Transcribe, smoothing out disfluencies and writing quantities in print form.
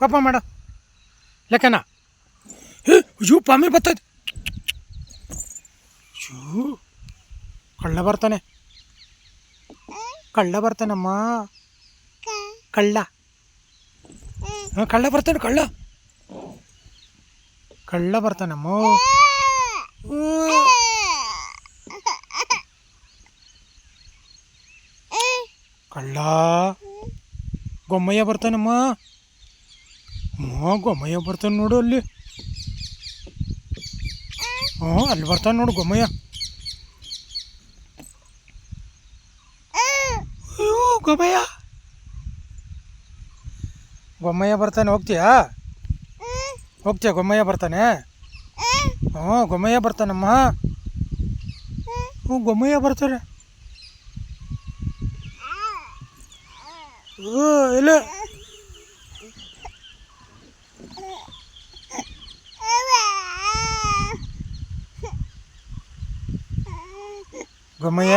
ಕೋಪ ಮಾಡು ಲೆಕ್ಕನ ಅಯ್ಯೋ ಪಾಮಿ ಬರ್ತೈತೆ ಅಯ್ಯೋ ಕಳ್ಳ ಬರ್ತಾನೆ ಬರ್ತಾನಮ್ಮ ಕಳ್ಳ ಕಳ್ಳ ಬರ್ತಾನೆ ಕಳ್ಳ ಬರ್ತಾನಮ್ಮ ಕಳ್ಳ ಗೊಮ್ಮಯ್ಯ ಬರ್ತಾನಮ್ಮ ಗೊಮ್ಮಯ್ಯ ಬರ್ತಾನೆ ನೋಡು ಅಲ್ಲಿ ಅಲ್ಲಿ ಬರ್ತಾನೆ ನೋಡು ಗೊಮ್ಮಯ್ಯ ಗೊಮ್ಮಯ್ಯ ಬರ್ತಾನೆ ಹೋಗ್ತೀಯಾ ಗೊಮ್ಮಯ್ಯ ಬರ್ತಾನೆ ಗೊಮ್ಮಯ್ಯ ಬರ್ತಾನಮ್ಮ ಗೊಮ್ಮಯ್ಯ ಬರ್ತಾರೆ ಇಲ್ಲ ಗೊಮ್ಮಯ್ಯ